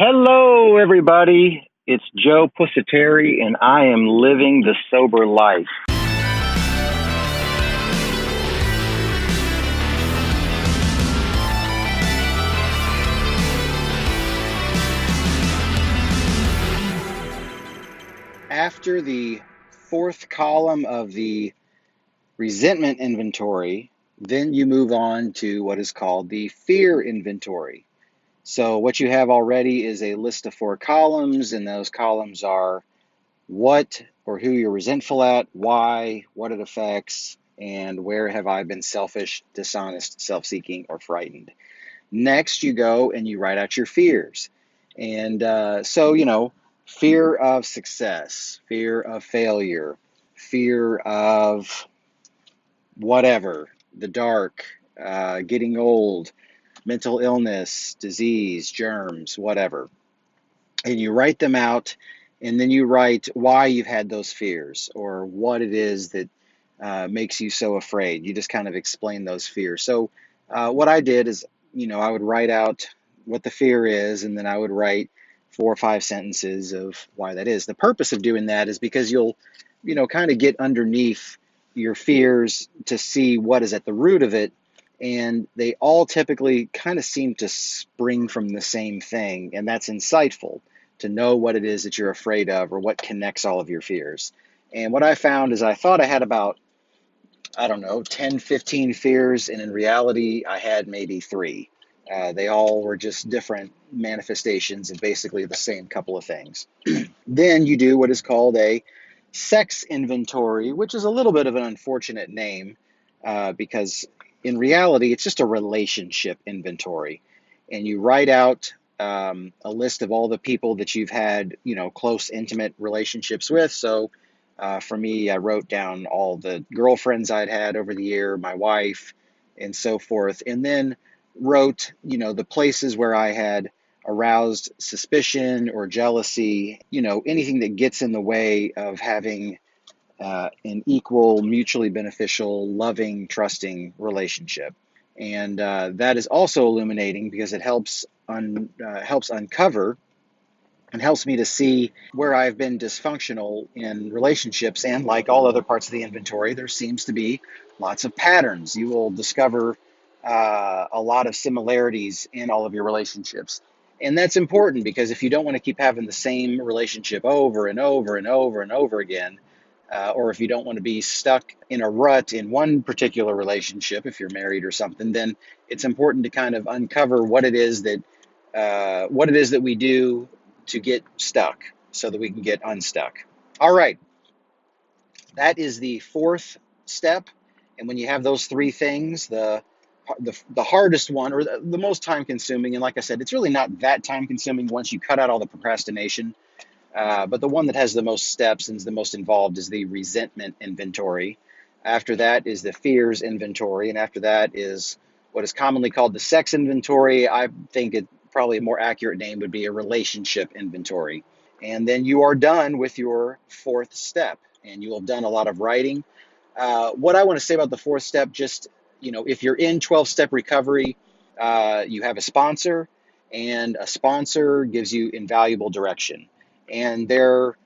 Hello, everybody. It's Joe Pusateri, and I am living the sober life. After the fourth column of the resentment inventory, then you move on to what is called the fear inventory. So, what you have already is a list of four columns, and those columns are what or who you're resentful at, why, what it affects, and where have I been selfish, dishonest, self seeking, or frightened. Next, you go and you write out your fears. And fear of success, fear of failure, fear of whatever, the dark, getting old, mental illness, disease, germs, whatever. And you write them out, and then you write why you've had those fears or what it is that makes you so afraid. You just kind of explain those fears. So, what I did is, I would write out what the fear is, and then I would write 4 or 5 sentences of why that is. The purpose of doing that is because you'll, kind of get underneath your fears to see what is at the root of it. And they all typically kind of seem to spring from the same thing, and that's insightful to know what it is that you're afraid of or what connects all of your fears. And what I found is I thought I had about, I don't know, 10, 15 fears, and in reality, I had maybe three. They all were just different manifestations of basically the same couple of things. Then you do what is called a sex inventory, which is a little bit of an unfortunate name because in reality, it's just a relationship inventory. And you write out a list of all the people that you've had, close, intimate relationships with. So for me, I wrote down all the girlfriends I'd had over the year, my wife, and so forth. And then wrote, the places where I had aroused suspicion or jealousy, anything that gets in the way of having an equal, mutually beneficial, loving, trusting relationship. And that is also illuminating because it helps uncover and helps me to see where I've been dysfunctional in relationships. And like all other parts of the inventory, there seems to be lots of patterns. You will discover a lot of similarities in all of your relationships. And that's important because if you don't want to keep having the same relationship over and over and over and over again, or if you don't want to be stuck in a rut in one particular relationship, if you're married or something, then it's important to kind of uncover what it is that we do to get stuck so that we can get unstuck. All right, that is the fourth step. And when you have those three things, the hardest one or the most time consuming, and like I said, it's really not that time consuming once you cut out all the procrastination. But the one that has the most steps and is the most involved is the resentment inventory. After that is the fears inventory. And after that is what is commonly called the sex inventory. I think probably a more accurate name would be a relationship inventory. And then you are done with your fourth step, and you will have done a lot of writing. What I want to say about the fourth step, just, if you're in 12-step recovery, you have a sponsor, and a sponsor gives you invaluable direction. And there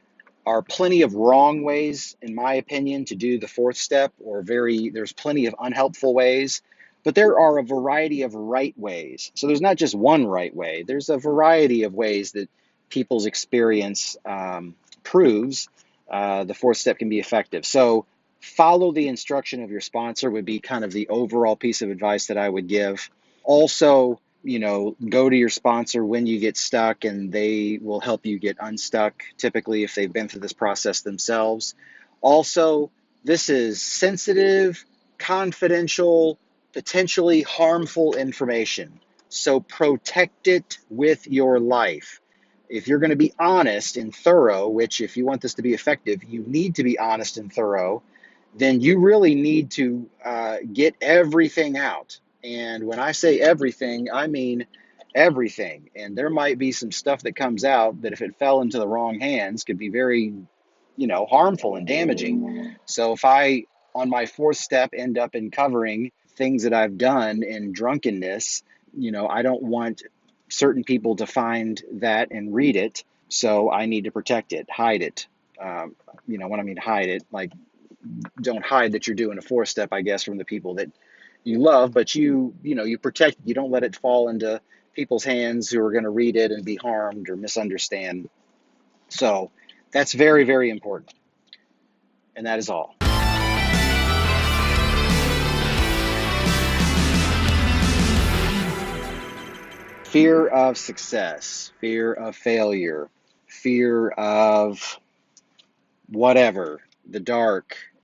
are plenty of wrong ways, in my opinion, to do the fourth step, there's plenty of unhelpful ways, but there are a variety of right ways. So there's not just one right way. There's a variety of ways that people's experience proves the fourth step can be effective. So follow the instruction of your sponsor would be kind of the overall piece of advice that I would give. Also, go to your sponsor when you get stuck, and they will help you get unstuck, typically if they've been through this process themselves. Also, this is sensitive, confidential, potentially harmful information. So protect it with your life. If you're going to be honest and thorough, which if you want this to be effective, you need to be honest and thorough, then you really need to get everything out. And when I say everything, I mean everything. And there might be some stuff that comes out that if it fell into the wrong hands could be very, harmful and damaging. So if I, on my fourth step, end up uncovering things that I've done in drunkenness, I don't want certain people to find that and read it, so I need to protect it, hide it. Um, when I mean hide it, like don't hide that you're doing a four step, I guess, from the people that you love, but you protect it. You don't let it fall into people's hands who are going to read it and be harmed or misunderstand. So that's very, very important. And that is all. Fear of success, fear of failure, fear of whatever, the dark,